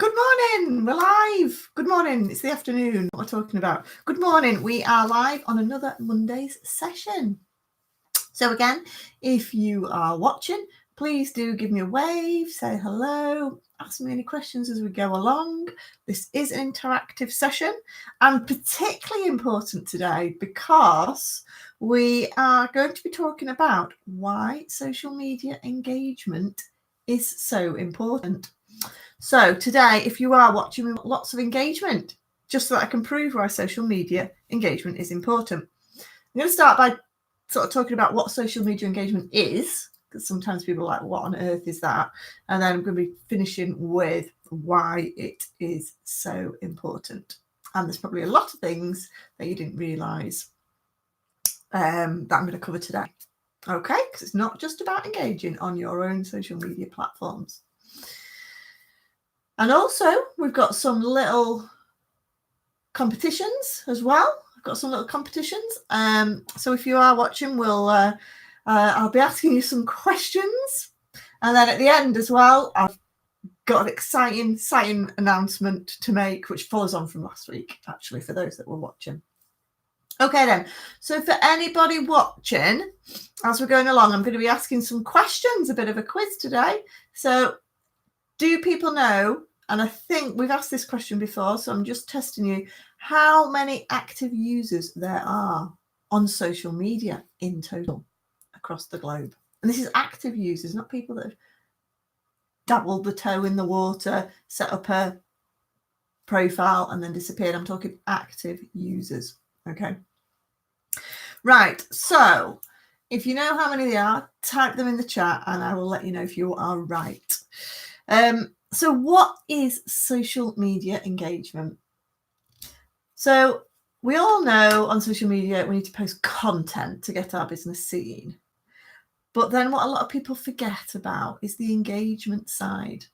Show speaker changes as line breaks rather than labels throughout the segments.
Good morning, we're live. Good morning, it's the afternoon, what we're talking about. Good morning, we are live on another Monday's session. So again, if you are watching, please do give me a wave, say hello, ask me any questions as we go along. This is an interactive session and particularly important today because we are going to be talking about why social media engagement is so important. So today, if you are watching, we want lots of engagement, just so that I can prove why social media engagement is important. I'm going to start by sort of talking about what social media engagement is, because sometimes people are like, what on earth is that? And then I'm going to be finishing with why it is so important. And there's probably a lot of things that you didn't realise that I'm going to cover today. Okay, because it's not just about engaging on your own social media platforms. And also, we've got some little competitions as well. I've got some little competitions. So if you are watching, I'll be asking you some questions. And then at the end as well, I've got an exciting announcement to make, which follows on from last week, actually, for those that were watching. Okay, then. So for anybody watching, as we're going along, I'm going to be asking some questions, a bit of a quiz today. So do people know, and I think we've asked this question before, so I'm just testing you, how many active users there are on social media in total across the globe? And this is active users, not people that have dabbled the toe in the water, set up a profile and then disappeared. I'm talking active users, okay? Right, so if you know how many they are, type them in the chat and I will let you know if you are right. So what is social media engagement? So we all know on social media we need to post content to get our business seen. But then what a lot of people forget about is the engagement side.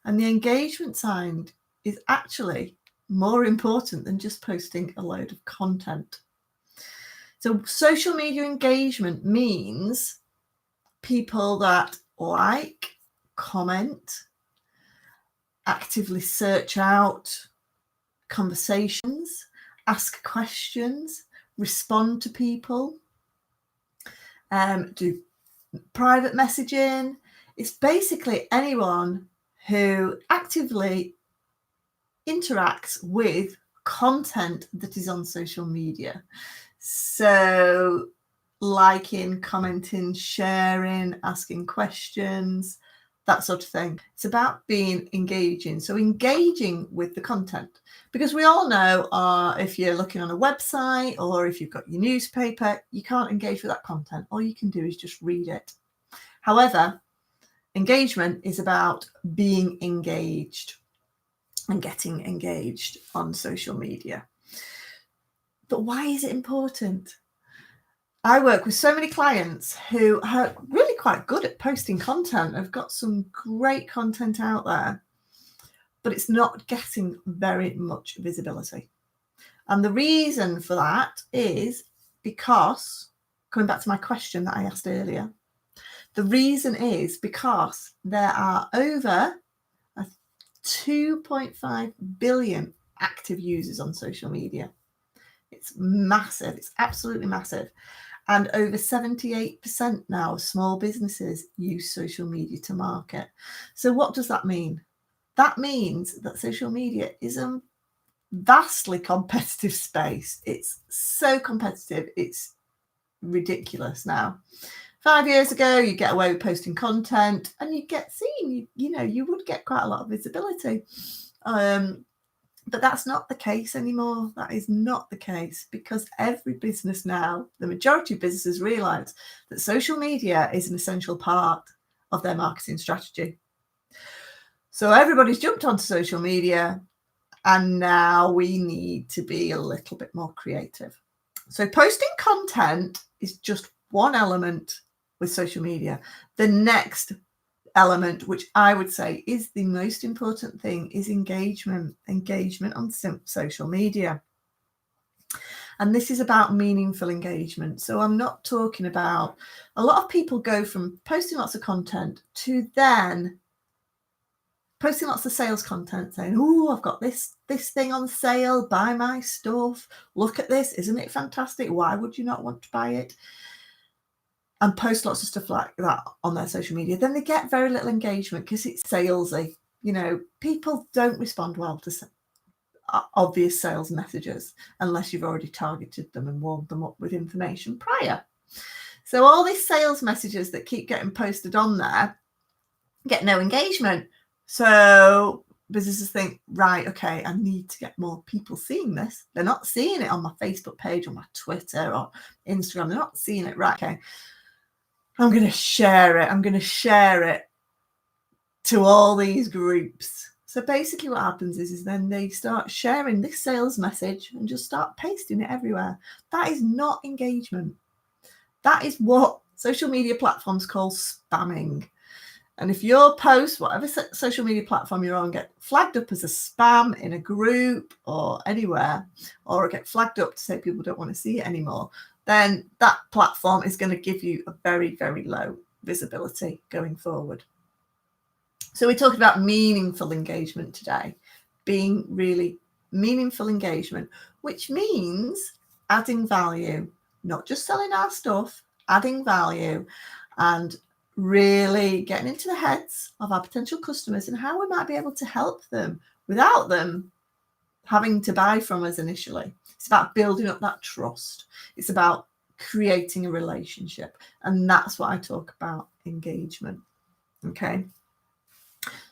And the engagement side is actually more important than just posting a load of content. So social media engagement means people that like, comment, actively search out conversations, ask questions, respond to people, do private messaging. It's basically anyone who actively interacts with content that is on social media. So liking, commenting, sharing, asking questions, that sort of thing. It's about being engaging. So engaging with the content, because we all know if you're looking on a website or if you've got your newspaper, you can't engage with that content. All you can do is just read it. However, engagement is about being engaged and getting engaged on social media. But why is it important? I work with so many clients who are really quite good at posting content. I've got some great content out there, but it's not getting very much visibility. And the reason for that is because, coming back to my question that I asked earlier, the reason is because there are over 2.5 billion active users on social media. It's massive. It's absolutely massive. And over 78% now of small businesses use social media to market. So what does that mean? That means that social media is a vastly competitive space. It's so competitive. It's ridiculous now. 5 years ago, you get away with posting content and you get seen. You would get quite a lot of visibility. But that's not the case anymore. That is not the case, because every business now, the majority of businesses realize that social media is an essential part of their marketing strategy. So everybody's jumped onto social media and now we need to be a little bit more creative. So posting content is just one element with social media. The next element, which I would say is the most important thing, is engagement on social media. And this is about meaningful engagement. So I'm not talking about, a lot of people go from posting lots of content to then posting lots of sales content saying, oh, I've got this thing on sale, buy my stuff, look at this, isn't it fantastic? Why would you not want to buy it? And post lots of stuff like that on their social media. Then they get very little engagement because it's salesy. You know, people don't respond well to obvious sales messages unless you've already targeted them and warmed them up with information prior. So all these sales messages that keep getting posted on there get no engagement. So businesses think, right, okay, I need to get more people seeing this. They're not seeing it on my Facebook page or my Twitter or Instagram. They're not seeing it. Right, okay, I'm going to share it. I'm going to share it to all these groups. So basically what happens is then they start sharing this sales message and just start pasting it everywhere. That is not engagement. That is what social media platforms call spamming. And if your post, whatever social media platform you're on, get flagged up as a spam in a group or anywhere, or get flagged up to say people don't want to see it anymore, then that platform is going to give you a very, very low visibility going forward. So we're talking about meaningful engagement today, being really meaningful engagement, which means adding value, not just selling our stuff, adding value and really getting into the heads of our potential customers and how we might be able to help them without them having to buy from us initially. It's about building up that trust. It's about creating a relationship. And that's what I talk about, engagement. Okay.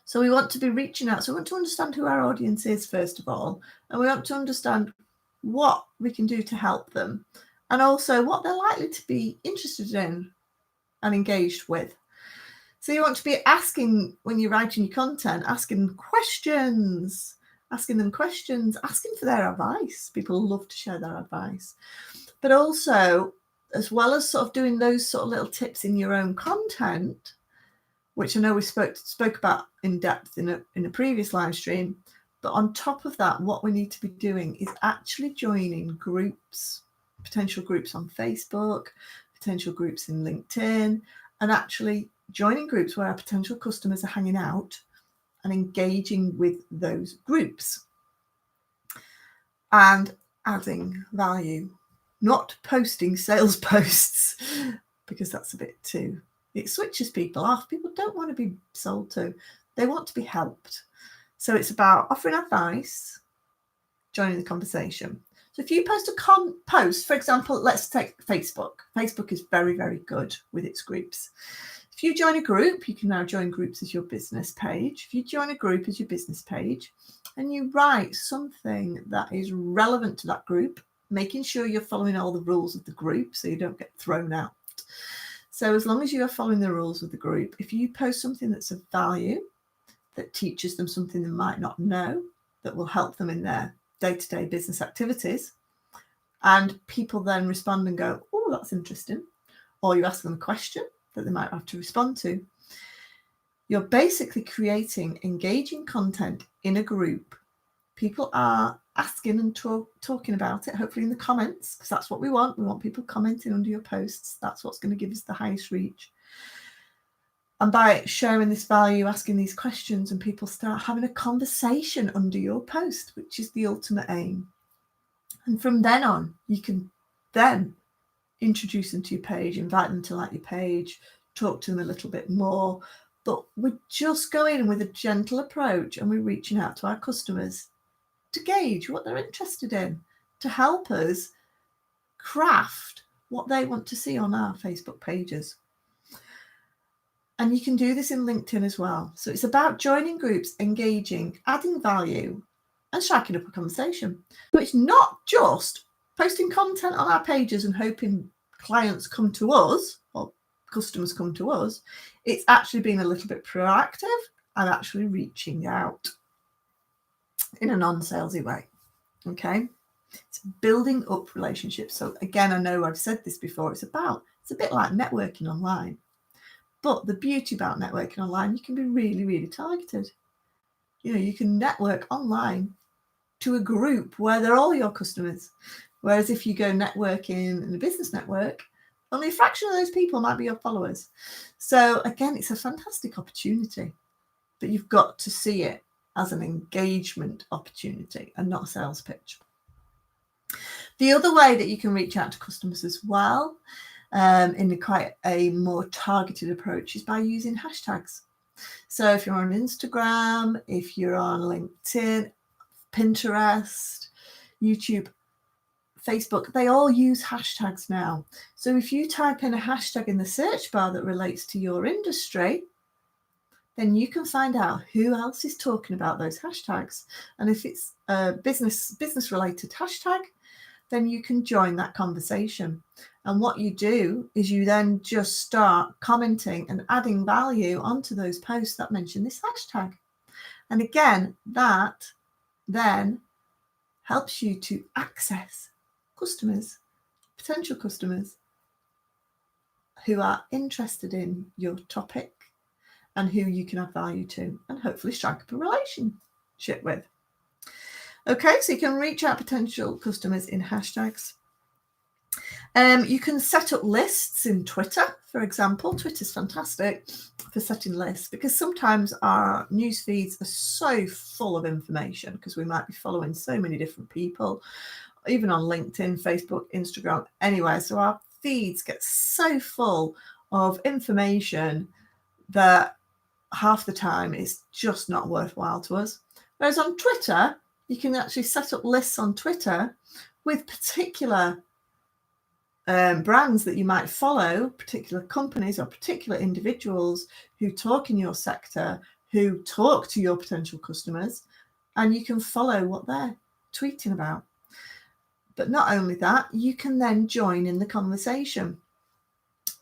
So we want to be reaching out. So we want to understand who our audience is, first of all, and we want to understand what we can do to help them and also what they're likely to be interested in and engaged with. So you want to be asking, when you're writing your content, asking them questions, asking for their advice. People love to share their advice. But also, as well as sort of doing those sort of little tips in your own content, which I know we spoke about in depth in a previous live stream. But on top of that, what we need to be doing is actually joining groups, potential groups on Facebook, potential groups in LinkedIn, and actually joining groups where our potential customers are hanging out and engaging with those groups and adding value, not posting sales posts because that's a bit too... It switches people off. People don't want to be sold to. They want to be helped. So it's about offering advice, joining the conversation. So if you post a post, for example, let's take Facebook. Facebook is very, very good with its groups. If you join a group, you can now join groups as your business page. If you join a group as your business page and you write something that is relevant to that group, making sure you're following all the rules of the group so you don't get thrown out. So as long as you are following the rules of the group, if you post something that's of value, that teaches them something they might not know, that will help them in their day-to-day business activities, and people then respond and go, oh, that's interesting, or you ask them a question that they might have to respond to, you're basically creating engaging content in a group. People are asking and talking about it, hopefully in the comments, because that's what we want. We want people commenting under your posts. That's what's going to give us the highest reach. And by sharing this value, asking these questions, and people start having a conversation under your post, which is the ultimate aim. And from then on, you can then introduce them to your page, invite them to like your page, talk to them a little bit more. But we're just going in with a gentle approach and we're reaching out to our customers to gauge what they're interested in, to help us craft what they want to see on our Facebook pages. And you can do this in LinkedIn as well. So it's about joining groups, engaging, adding value, and striking up a conversation. So it's not just posting content on our pages and hoping clients come to us or customers come to us. It's actually being a little bit proactive and actually reaching out in a non-salesy way. Okay, it's building up relationships. So again, I know I've said this before, it's a bit like networking online. But the beauty about networking online, you can be really, really targeted. You know, you can network online to a group where they're all your customers. Whereas if you go networking in a business network, only a fraction of those people might be your followers. So again, it's a fantastic opportunity but you've got to see it as an engagement opportunity and not a sales pitch. The other way that you can reach out to customers as well, in quite a more targeted approach, is by using hashtags. So if you're on Instagram, if you're on LinkedIn, Pinterest, YouTube, Facebook, they all use hashtags now. So if you type in a hashtag in the search bar that relates to your industry, then you can find out who else is talking about those hashtags. And if it's a business related hashtag, then you can join that conversation. And what you do is you then just start commenting and adding value onto those posts that mention this hashtag. And again, that then helps you to access customers, potential customers who are interested in your topic and who you can add value to and hopefully strike up a relationship with. Okay, so you can reach out potential customers in hashtags. You can set up lists in Twitter, for example. Twitter's fantastic for setting lists because sometimes our news feeds are so full of information because we might be following so many different people, even on LinkedIn, Facebook, Instagram, anywhere. So our feeds get so full of information that half the time it's just not worthwhile to us. Whereas on Twitter, you can actually set up lists on Twitter with particular brands that you might follow, particular companies or particular individuals who talk in your sector, who talk to your potential customers, and you can follow what they're tweeting about. But not only that, you can then join in the conversation.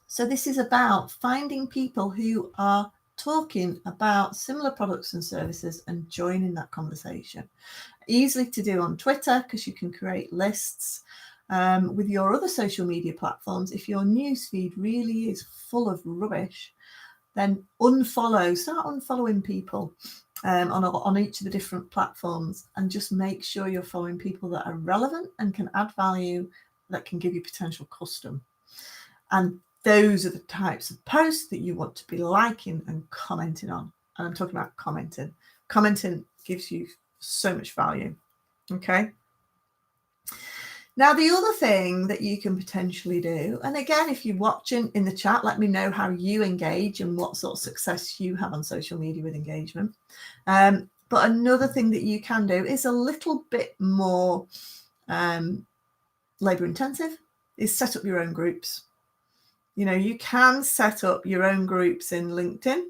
So this is about finding people who are talking about similar products and services and joining that conversation. Easily to do on Twitter because you can create lists. With your other social media platforms, if your newsfeed really is full of rubbish, then start unfollowing people on each of the different platforms, and just make sure you're following people that are relevant and can add value, that can give you potential custom. And those are the types of posts that you want to be liking and commenting on. And I'm talking about commenting. Commenting gives you so much value. Okay. Now, the other thing that you can potentially do, and again, if you're watching in the chat, let me know how you engage and what sort of success you have on social media with engagement. But another thing that you can do is a little bit more labor intensive, is set up your own groups. You know, you can set up your own groups in LinkedIn.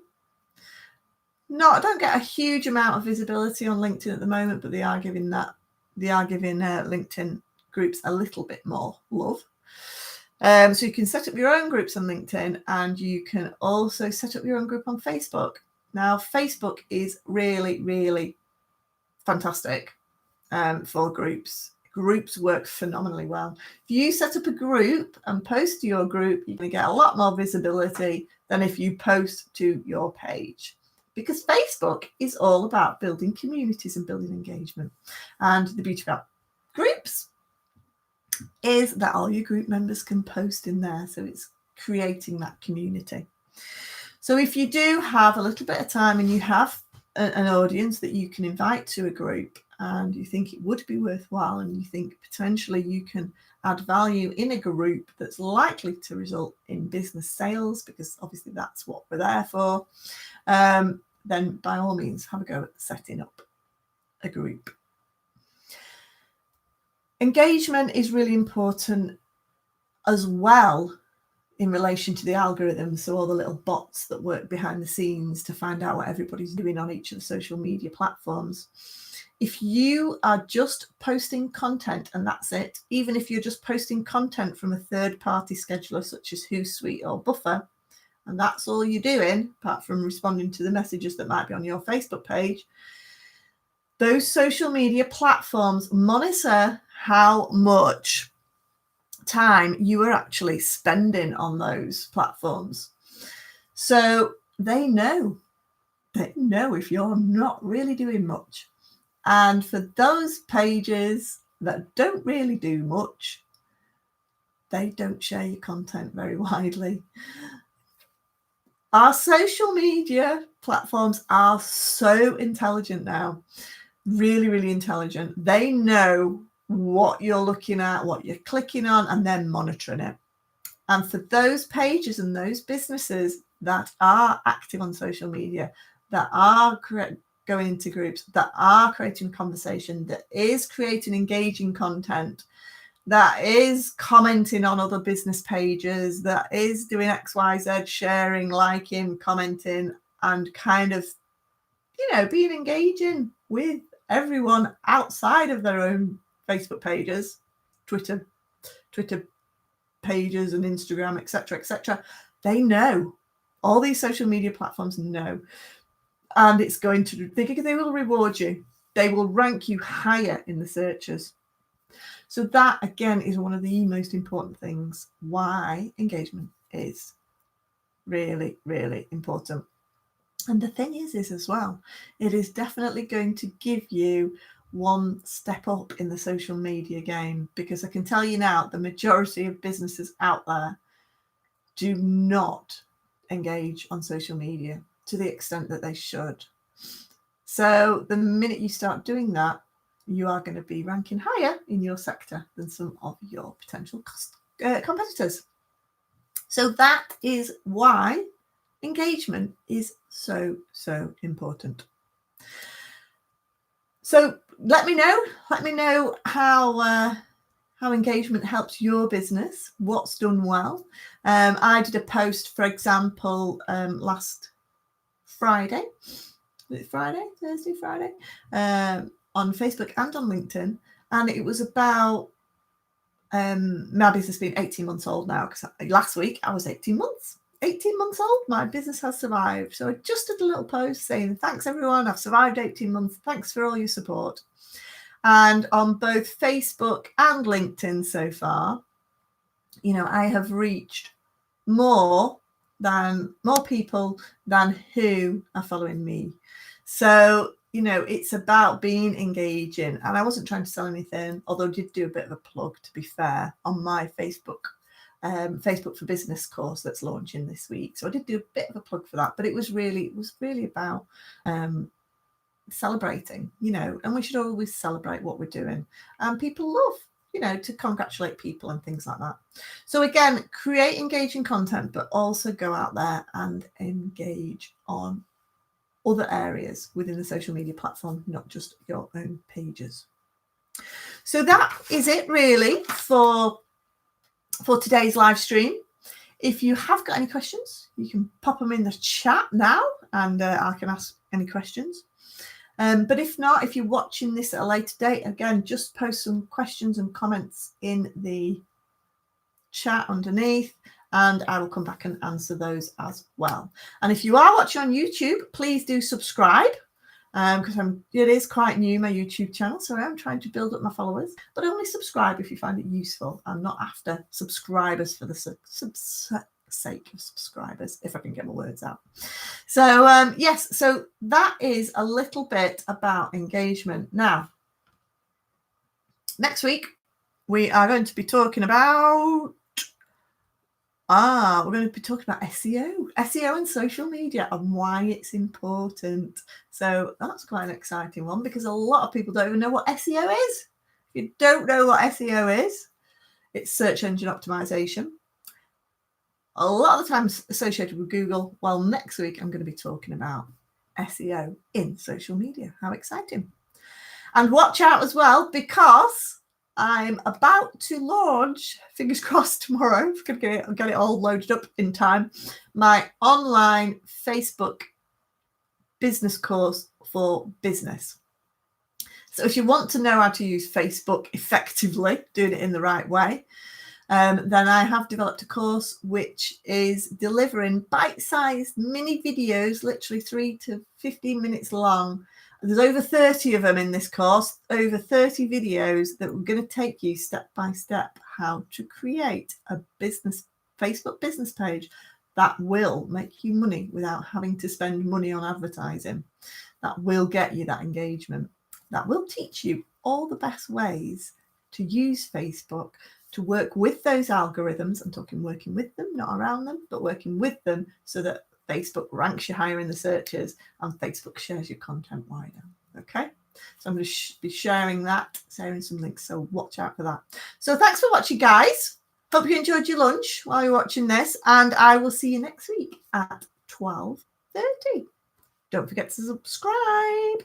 Don't get a huge amount of visibility on LinkedIn at the moment, but they are giving LinkedIn groups a little bit more love. So you can set up your own groups on LinkedIn, and you can also set up your own group on Facebook. Now, Facebook is really, really fantastic for groups. Groups work phenomenally well. If you set up a group and post to your group, you're going to get a lot more visibility than if you post to your page, because Facebook is all about building communities and building engagement. And the beauty about groups is that all your group members can post in there. So it's creating that community. So if you do have a little bit of time and you have an audience that you can invite to a group, and you think it would be worthwhile, and you think potentially you can add value in a group that's likely to result in business sales, because obviously that's what we're there for, then by all means have a go at setting up a group. Engagement is really important as well in relation to the algorithm. So all the little bots that work behind the scenes to find out what everybody's doing on each of the social media platforms. If you are just posting content and that's it, even if you're just posting content from a third-party scheduler such as Hootsuite or Buffer, and that's all you're doing, apart from responding to the messages that might be on your Facebook page, those social media platforms monitor how much time you are actually spending on those platforms. So they know if you're not really doing much. And for those pages that don't really do much, they don't share your content very widely. Our social media platforms are so intelligent now, really, really intelligent. They know what you're looking at, what you're clicking on, and then monitoring it. And for those pages and those businesses that are active on social media, that are going into groups, that are creating conversation, that is creating engaging content, that is commenting on other business pages, that is doing XYZ, sharing, liking, commenting, and kind of, being engaging with everyone outside of their own Facebook pages, Twitter pages and Instagram, etc. They know. All these social media platforms know. And it's going to, they will reward you. They will rank you higher in the searches. So that, again, is one of the most important things why engagement is really, really important. And the thing is as well, it is definitely going to give you one step up in the social media game, because I can tell you now, the majority of businesses out there do not engage on social media to the extent that they should. So the minute you start doing that, you are going to be ranking higher in your sector than some of your potential competitors. So that is why engagement is so, so important. So let me know how engagement helps your business, what's done well. I did a post, for example, last Friday, Thursday, Friday, on Facebook and on LinkedIn, and it was about my business being 18 months old now, because last week I was 18 months old. My business has survived. So I just did a little post saying, thanks everyone, I've survived 18 months. Thanks for all your support. And on both Facebook and LinkedIn so far, I have reached more people than who are following me. So, it's about being engaging. And I wasn't trying to sell anything, although I did do a bit of a plug, to be fair, on my Facebook for Business course that's launching this week. So I did do a bit of a plug for that, but it was really about celebrating, and we should always celebrate what we're doing. And people love, to congratulate people and things like that. So again, create engaging content, but also go out there and engage on other areas within the social media platform, not just your own pages. So that is it really for today's live stream. If you have got any questions, you can pop them in the chat now, and I can ask any questions. But if not, if you're watching this at a later date, again, just post some questions and comments in the chat underneath, and I will come back and answer those as well. And if you are watching on YouTube, please do subscribe, because it is quite new, my YouTube channel, so I am trying to build up my followers. But only subscribe if you find it useful. I'm not after subscribers for the sake of subscribers, if I can get my words out. So yes, so that is a little bit about engagement. Now, next week we are going to be talking about SEO and social media, and why it's important. So that's quite an exciting one, because a lot of people don't even know what SEO is. If you don't know what SEO is, it's search engine optimization. A lot of the times associated with Google. Well, next week I'm going to be talking about SEO in social media. How exciting. And watch out as well, because I'm about to launch, fingers crossed, tomorrow, if I can get it all loaded up in time, my online Facebook business course for business. So if you want to know how to use Facebook effectively, doing it in the right way, then I have developed a course which is delivering bite-sized mini videos, literally 3 to 15 minutes long. There's over 30 of them in this course, over 30 videos that we're going to take you step by step how to create a Facebook business page that will make you money without having to spend money on advertising. That will get you that engagement. That will teach you all the best ways to use Facebook, to work with those algorithms. I'm talking working with them, not around them, but working with them, so that Facebook ranks you higher in the searches, and Facebook shares your content wider. Okay, so I'm going to be sharing some links, so watch out for that. So thanks for watching, guys. Hope you enjoyed your lunch while you're watching this, and I will see you next week at 12:30. Don't forget to subscribe.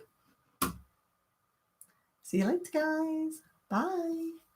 See you later, guys. Bye.